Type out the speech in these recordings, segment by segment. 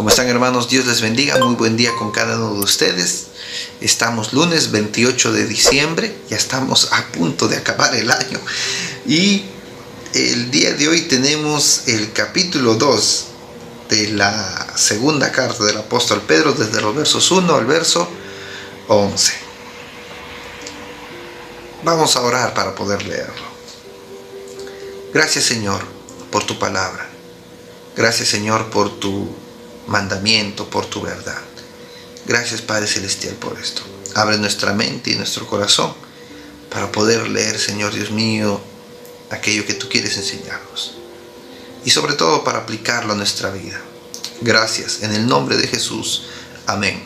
¿Cómo están, hermanos? Dios les bendiga. Muy buen día con cada uno de ustedes. Estamos lunes 28 de diciembre. Ya estamos a punto de acabar el año. Y el día de hoy tenemos el capítulo 2 de la segunda carta del apóstol Pedro, desde los versos 1 al verso 11. Vamos a orar para poder leerlo. Gracias, Señor, por tu palabra. Gracias, Señor, por tu mandamiento, por tu verdad. Gracias, Padre Celestial, por esto. Abre nuestra mente y nuestro corazón para poder leer, Señor Dios mío, aquello que tú quieres enseñarnos. Y sobre todo para aplicarlo a nuestra vida. Gracias, en el nombre de Jesús. Amén.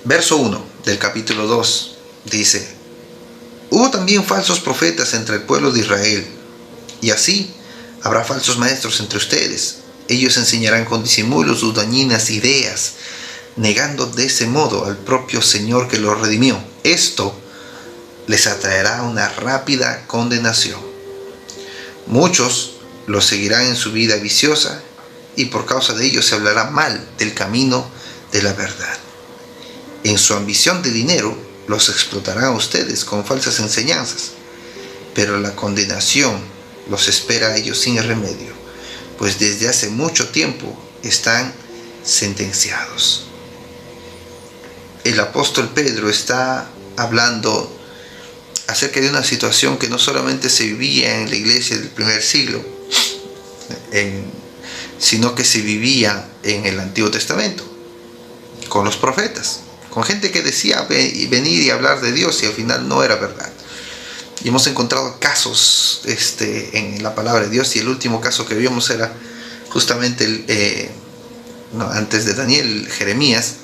Verso 1 del capítulo 2 dice: Hubo también falsos profetas entre el pueblo de Israel, y así habrá falsos maestros entre ustedes. Ellos enseñarán con disimulo sus dañinas ideas, negando de ese modo al propio Señor que los redimió. Esto les atraerá una rápida condenación. Muchos los seguirán en su vida viciosa, y por causa de ello se hablará mal del camino de la verdad. En su ambición de dinero los explotarán a ustedes con falsas enseñanzas, pero la condenación los espera a ellos sin remedio, pues desde hace mucho tiempo están sentenciados. El apóstol Pedro está hablando acerca de una situación que no solamente se vivía en la iglesia del primer siglo, sino que se vivía en el Antiguo Testamento, con los profetas, con gente que decía venir y hablar de Dios y al final no era verdad. Y hemos encontrado casos en la palabra de Dios, y el último caso que vimos era justamente antes de Daniel, Jeremías,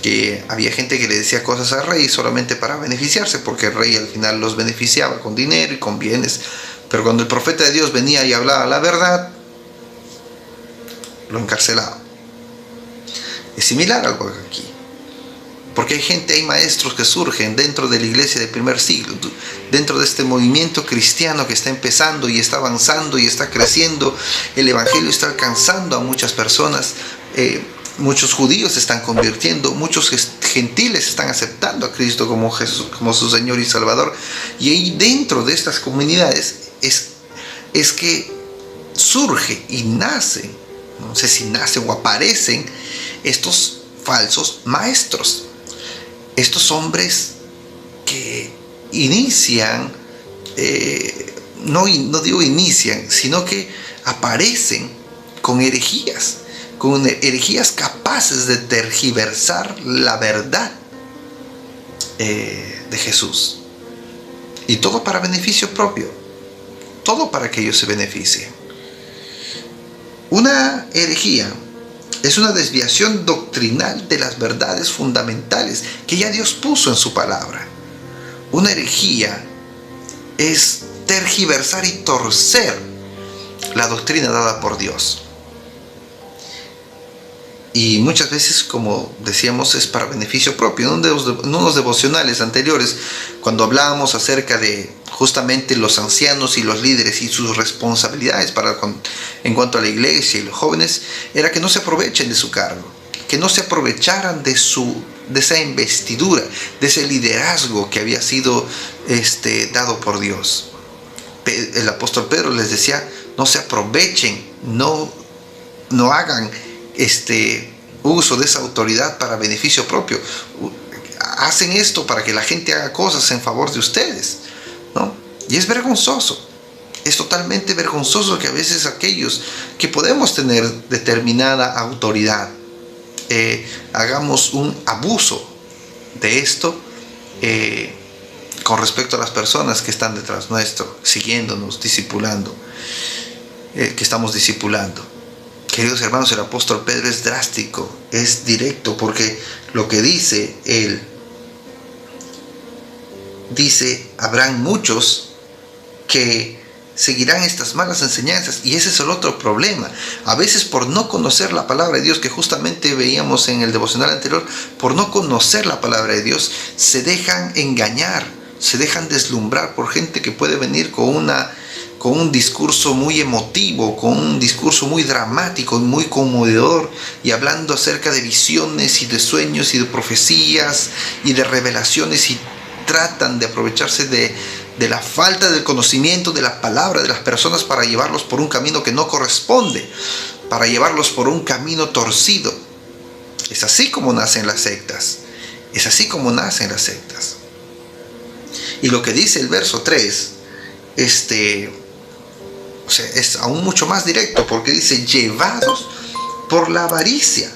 que había gente que le decía cosas al rey solamente para beneficiarse, porque el rey al final los beneficiaba con dinero y con bienes, pero cuando el profeta de Dios venía y hablaba la verdad, lo encarcelaba. Es similar algo aquí, porque hay maestros que surgen dentro de la iglesia del primer siglo, dentro de este movimiento cristiano que está empezando y está avanzando y está creciendo. El evangelio está alcanzando a muchas personas. Muchos judíos se están convirtiendo, muchos gentiles están aceptando a Cristo como su Señor y Salvador. Y ahí dentro de estas comunidades es que surge y nacen, no sé si nacen o aparecen, estos falsos maestros. Estos hombres que inician, no digo inician, sino que aparecen con herejías capaces de tergiversar la verdad de Jesús. Y todo para beneficio propio, todo para que ellos se beneficien. Una herejía es una desviación doctrinal de las verdades fundamentales que ya Dios puso en su palabra. Una herejía es tergiversar y torcer la doctrina dada por Dios. Y muchas veces, como decíamos, es para beneficio propio. En unos devocionales anteriores, cuando hablábamos acerca de justamente los ancianos y los líderes y sus responsabilidades en cuanto a la iglesia y los jóvenes, era que no se aprovechen de su cargo, que no se aprovecharan de esa investidura, de ese liderazgo que había sido dado por Dios. El apóstol Pedro les decía: no se aprovechen, no hagan uso de esa autoridad para beneficio propio. Hacen esto para que la gente haga cosas en favor de ustedes, ¿no? Y es vergonzoso, es totalmente vergonzoso que a veces aquellos que podemos tener determinada autoridad hagamos un abuso de esto con respecto a las personas que están detrás nuestro, siguiéndonos, discipulando, que estamos discipulando. Queridos hermanos, el apóstol Pedro es drástico, es directo, porque lo que dice él, dice: habrán muchos que seguirán estas malas enseñanzas. Y ese es el otro problema. A veces, por no conocer la palabra de Dios, que justamente veíamos en el devocional anterior, por no conocer la palabra de Dios, se dejan engañar, se dejan deslumbrar por gente que puede venir con con un discurso muy emotivo, con un discurso muy dramático y muy conmovedor, y hablando acerca de visiones y de sueños y de profecías y de revelaciones, y tratan de aprovecharse de la falta del conocimiento de la palabra de las personas para llevarlos por un camino que no corresponde, para llevarlos por un camino torcido. Es así como nacen las sectas. Es así como nacen las sectas. Y lo que dice el verso 3, es aún mucho más directo, porque dice: llevados por la avaricia,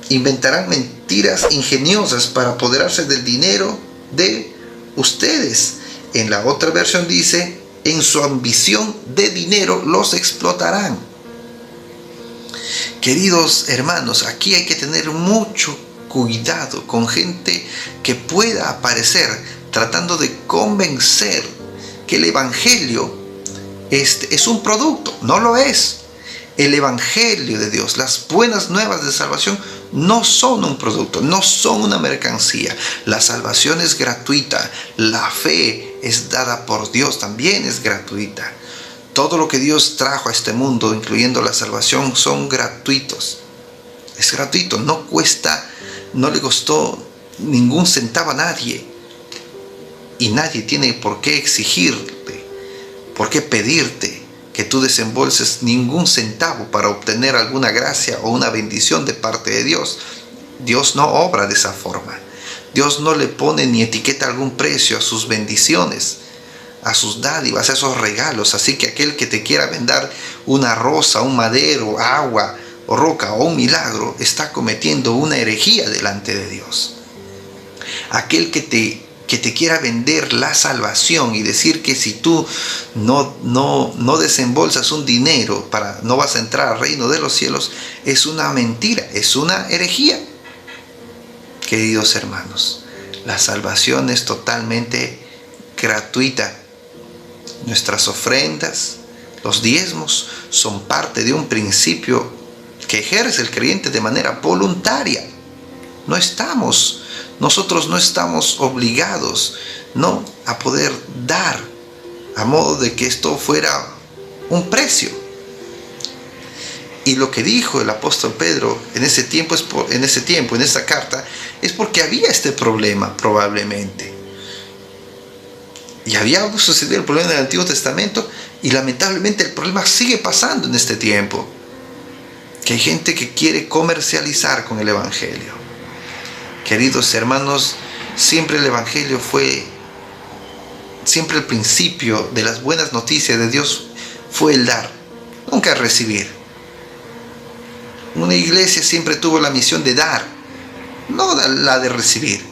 inventarán mentiras ingeniosas para apoderarse del dinero de ustedes. En la otra versión dice: en su ambición de dinero los explotarán. Queridos hermanos, aquí hay que tener mucho cuidado con gente que pueda aparecer tratando de convencer que el evangelio es un producto. No lo es. El evangelio de Dios, las buenas nuevas de salvación, no son un producto, no son una mercancía. La salvación es gratuita. La fe es dada por Dios, también es gratuita. Todo lo que Dios trajo a este mundo, incluyendo la salvación, son gratuitos. Es gratuito, no cuesta, no le costó ningún centavo a nadie. Y nadie tiene por qué exigirte, por qué pedirte que tú desembolses ningún centavo para obtener alguna gracia o una bendición de parte de Dios. Dios no obra de esa forma. Dios no le pone ni etiqueta algún precio a sus bendiciones, a sus dádivas, a esos regalos. Así que aquel que te quiera vender una rosa, un madero, agua o roca o un milagro, está cometiendo una herejía delante de Dios. Aquel que te quiera vender la salvación y decir que si tú no desembolsas un dinero, no vas a entrar al reino de los cielos, es una mentira, es una herejía. Queridos hermanos, la salvación es totalmente gratuita. Nuestras ofrendas, los diezmos, son parte de un principio que ejerce el creyente de manera voluntaria. Nosotros no estamos obligados, ¿no?, a poder dar a modo de que esto fuera un precio. Y lo que dijo el apóstol Pedro en esa carta, es porque había este problema probablemente. Y había sucedido el problema en el Antiguo Testamento, y lamentablemente el problema sigue pasando en este tiempo. Que hay gente que quiere comercializar con el evangelio. Queridos hermanos, siempre el evangelio siempre el principio de las buenas noticias de Dios fue el dar, nunca el recibir. Una iglesia siempre tuvo la misión de dar, no la de recibir.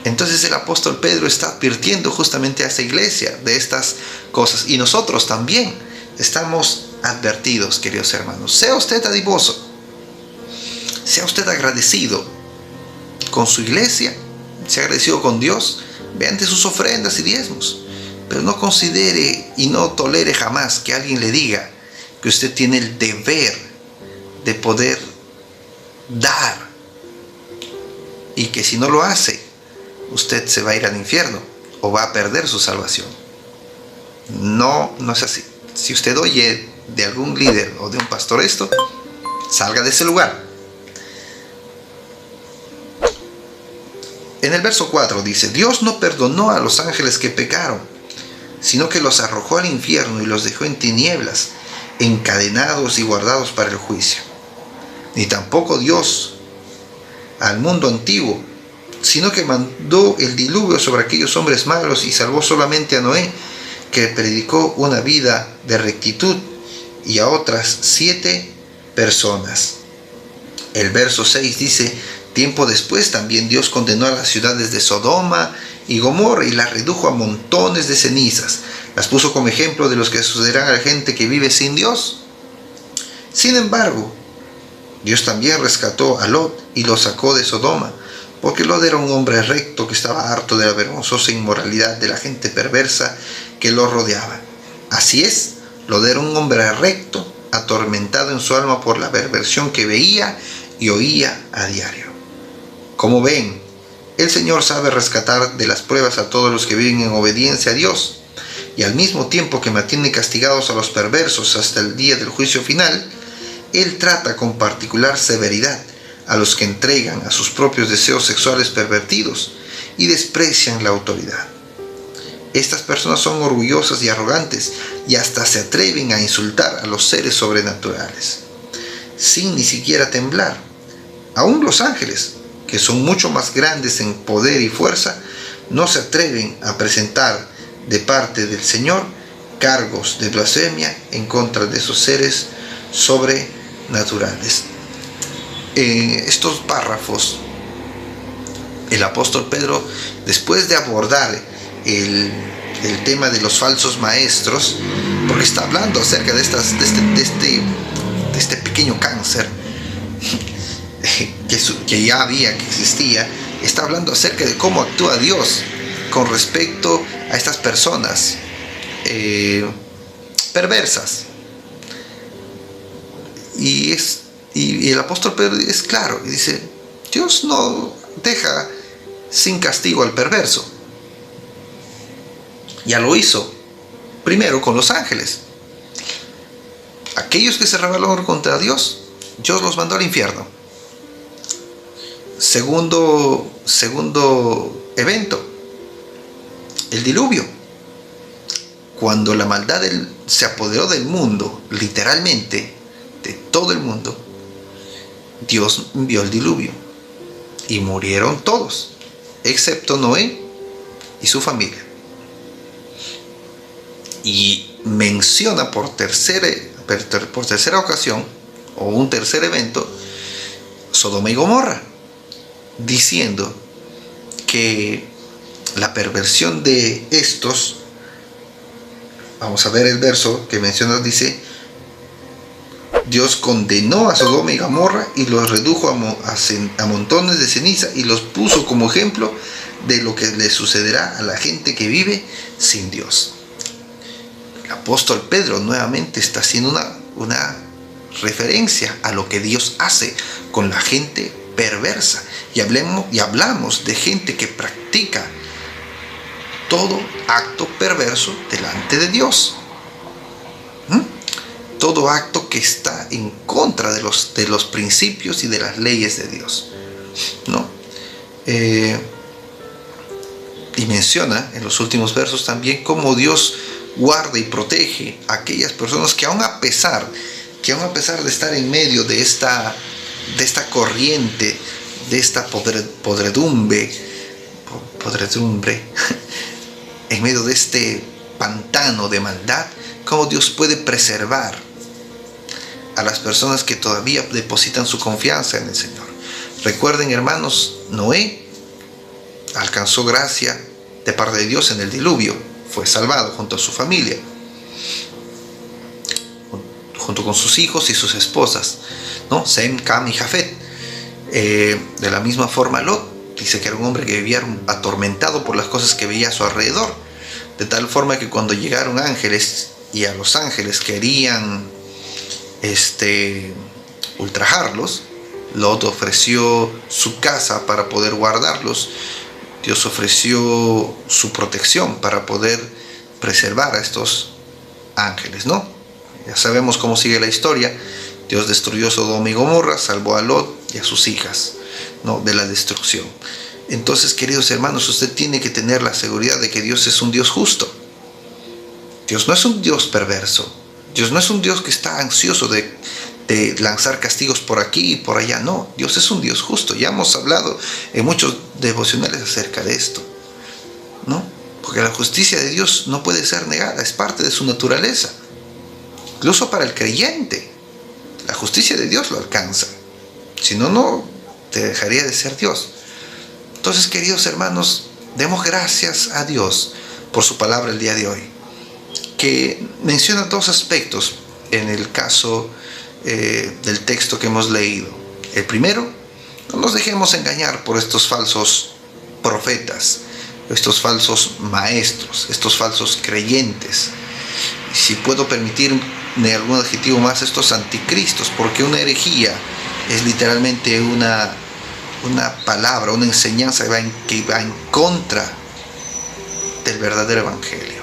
Entonces el apóstol Pedro está advirtiendo justamente a esa iglesia de estas cosas, y nosotros también estamos advertidos, queridos hermanos. Sea usted dadivoso, sea usted agradecido con su iglesia, sea agradecido con Dios mediante sus ofrendas y diezmos, pero no considere y no tolere jamás que alguien le diga que usted tiene el deber de poder dar, y que si no lo hace, usted se va a ir al infierno o va a perder su salvación. No es así. Si usted oye de algún líder o de un pastor esto, salga de ese lugar. En el verso 4 dice: Dios no perdonó a los ángeles que pecaron, sino que los arrojó al infierno y los dejó en tinieblas, encadenados y guardados para el juicio. Ni tampoco Dios al mundo antiguo, sino que mandó el diluvio sobre aquellos hombres malos y salvó solamente a Noé, que predicó una vida de rectitud, y a otras 7 personas. El verso 6 dice: tiempo después también Dios condenó a las ciudades de Sodoma y Gomorra y las redujo a montones de cenizas. Las puso como ejemplo de los que sucederán a la gente que vive sin Dios. Sin embargo, Dios también rescató a Lot y lo sacó de Sodoma, porque Lot era un hombre recto que estaba harto de la vergonzosa inmoralidad de la gente perversa que lo rodeaba. Así es, Lot era un hombre recto, atormentado en su alma por la perversión que veía y oía a diario. Como ven, el Señor sabe rescatar de las pruebas a todos los que viven en obediencia a Dios, y al mismo tiempo que mantiene castigados a los perversos hasta el día del juicio final, Él trata con particular severidad a los que entregan a sus propios deseos sexuales pervertidos y desprecian la autoridad. Estas personas son orgullosas y arrogantes y hasta se atreven a insultar a los seres sobrenaturales, sin ni siquiera temblar. Aún los ángeles, que son mucho más grandes en poder y fuerza, no se atreven a presentar de parte del Señor cargos de blasfemia en contra de esos seres sobrenaturales. En estos párrafos, el apóstol Pedro, después de abordar el tema de los falsos maestros, porque está hablando acerca de este pequeño cáncer que ya había, que existía, está hablando acerca de cómo actúa Dios con respecto a estas personas perversas. Y el apóstol Pedro es claro y dice: Dios no deja sin castigo al perverso. Ya lo hizo primero con los ángeles. Aquellos que se rebelaron contra Dios, Dios los mandó al infierno. Segundo evento, el diluvio. Cuando la maldad se apoderó del mundo, literalmente de todo el mundo, Dios envió el diluvio y murieron todos, excepto Noé y su familia. Y menciona por tercera ocasión, o un tercer evento, Sodoma y Gomorra, diciendo que la perversión de estos, vamos a ver el verso que menciona, dice: Dios condenó a Sodoma y Gomorra y los redujo a montones de ceniza y los puso como ejemplo de lo que le sucederá a la gente que vive sin Dios. El apóstol Pedro nuevamente está haciendo una referencia a lo que Dios hace con la gente perversa. Y hablamos de gente que practica todo acto perverso delante de Dios. Todo acto que está en contra de los principios y de las leyes de Dios, ¿no? Y menciona en los últimos versos también cómo Dios guarda y protege a aquellas personas que aún a pesar de estar en medio de esta corriente, de esta podredumbre, en medio de este pantano de maldad, cómo Dios puede preservar a las personas que todavía depositan su confianza en el Señor. Recuerden, hermanos, Noé alcanzó gracia de parte de Dios en el diluvio, fue salvado junto a su familia, junto con sus hijos y sus esposas, ¿no? Sem, Cam y Jafet. De la misma forma, Lot dice que era un hombre que vivía atormentado por las cosas que veía a su alrededor, de tal forma que cuando llegaron ángeles y a los ángeles querían ultrajarlos, Lot ofreció su casa para poder guardarlos. Dios ofreció su protección para poder preservar a estos ángeles, ¿no? Ya sabemos cómo sigue la historia. Dios destruyó Sodoma y Gomorra, salvó a Lot y a sus hijas, ¿no?, de la destrucción. Entonces, queridos hermanos, usted tiene que tener la seguridad de que Dios es un Dios justo. Dios no es un Dios perverso. Dios no es un Dios que está ansioso de lanzar castigos por aquí y por allá. No, Dios es un Dios justo. Ya hemos hablado en muchos devocionales acerca de esto, ¿no? Porque la justicia de Dios no puede ser negada, es parte de su naturaleza. Incluso para el creyente, la justicia de Dios lo alcanza. Si no, no te dejaría de ser Dios. Entonces, queridos hermanos, demos gracias a Dios por su palabra el día de hoy, que menciona dos aspectos en el caso del texto que hemos leído. El primero, no nos dejemos engañar por estos falsos profetas, estos falsos maestros, estos falsos creyentes. Y si puedo permitirme algún adjetivo más, estos anticristos, porque una herejía es literalmente una palabra, una enseñanza que va en contra del verdadero evangelio.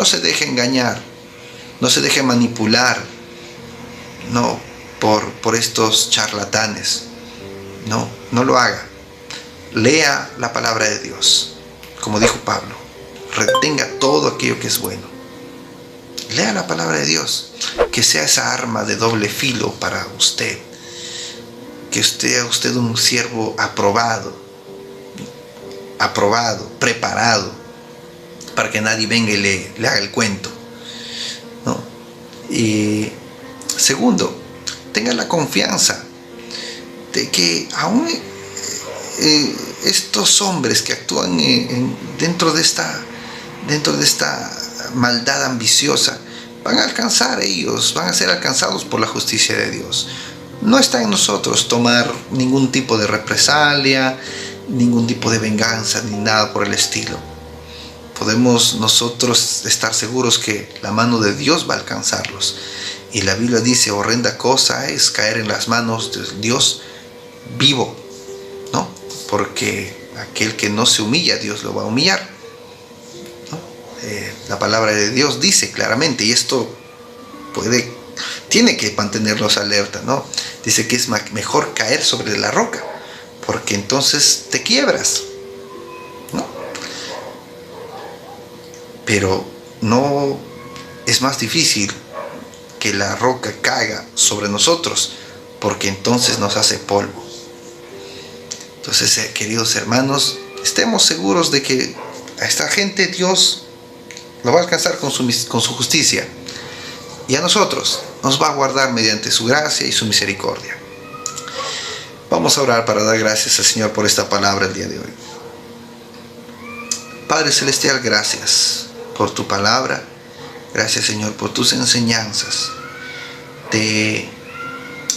No se deje engañar, no se deje manipular, no, por estos charlatanes. No lo haga. Lea la palabra de Dios. Como dijo Pablo, retenga todo aquello que es bueno. Lea la palabra de Dios. Que sea esa arma de doble filo para usted. Que sea usted un siervo aprobado, preparado, para que nadie venga y le haga el cuento, ¿no? Y segundo, tenga la confianza de que aún estos hombres que actúan dentro de esta maldad ambiciosa, van a alcanzar ellos, van a ser alcanzados por la justicia de Dios. No está en nosotros tomar ningún tipo de represalia, ningún tipo de venganza, ni nada por el estilo. Podemos nosotros estar seguros que la mano de Dios va a alcanzarlos. Y la Biblia dice, horrenda cosa es caer en las manos de Dios vivo, ¿no? Porque aquel que no se humilla, Dios lo va a humillar, ¿no? La palabra de Dios dice claramente, y esto tiene que mantenernos alerta, ¿no? Dice que es mejor caer sobre la roca, porque entonces te quiebras, ¿no? Pero no es más difícil que la roca caiga sobre nosotros, porque entonces nos hace polvo. Entonces, queridos hermanos, estemos seguros de que a esta gente Dios lo va a alcanzar con su justicia, y a nosotros nos va a guardar mediante su gracia y su misericordia. Vamos a orar para dar gracias al Señor por esta palabra el día de hoy. Padre Celestial, gracias por tu palabra. Gracias, Señor, por tus enseñanzas. Te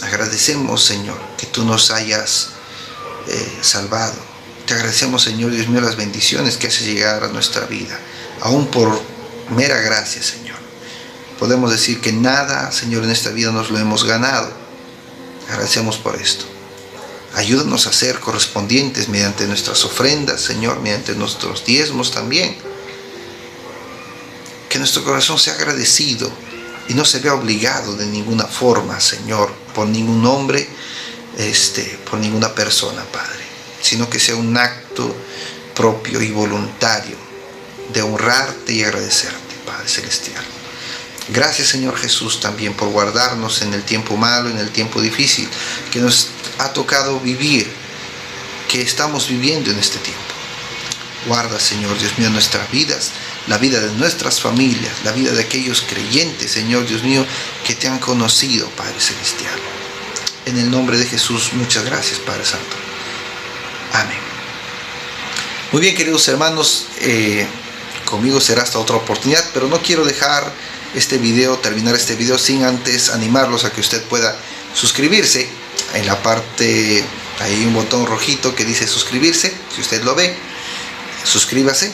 agradecemos, Señor, que tú nos hayas salvado. Te agradecemos, Señor Dios mío, las bendiciones que haces llegar a nuestra vida, aún por mera gracia, Señor. Podemos decir que nada, Señor, en esta vida nos lo hemos ganado. Agradecemos por esto. Ayúdanos a ser correspondientes mediante nuestras ofrendas, Señor, mediante nuestros diezmos también. Que nuestro corazón sea agradecido y no se vea obligado de ninguna forma, Señor, por ningún hombre, por ninguna persona, Padre, sino que sea un acto propio y voluntario de honrarte y agradecerte, Padre Celestial. Gracias, Señor Jesús, también por guardarnos en el tiempo malo, en el tiempo difícil que nos ha tocado vivir, que estamos viviendo en este tiempo. Guarda, Señor Dios mío, nuestras vidas, la vida de nuestras familias, la vida de aquellos creyentes, Señor Dios mío, que te han conocido, Padre Celestial. En el nombre de Jesús, muchas gracias, Padre Santo. Amén. Muy bien, queridos hermanos, conmigo será hasta otra oportunidad, pero no quiero terminar este video sin antes animarlos a que usted pueda suscribirse. En la parte hay un botón rojito que dice suscribirse. Si usted lo ve, suscríbase,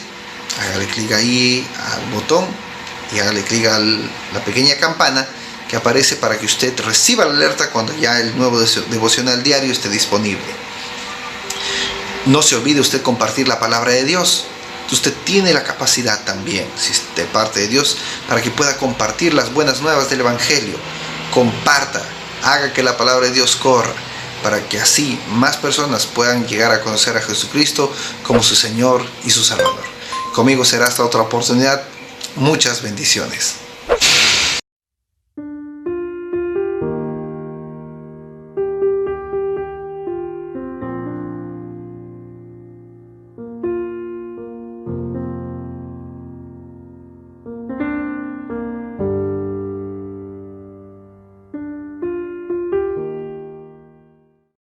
hágale clic ahí al botón y hágale clic a la pequeña campana que aparece para que usted reciba la alerta cuando ya el nuevo devocional diario esté disponible. No se olvide usted compartir la palabra de Dios. Usted tiene la capacidad también, si es de parte de Dios, para que pueda compartir las buenas nuevas del Evangelio. Comparta, haga que la palabra de Dios corra, para que así más personas puedan llegar a conocer a Jesucristo como su Señor y su Salvador. Conmigo será hasta otra oportunidad. Muchas bendiciones.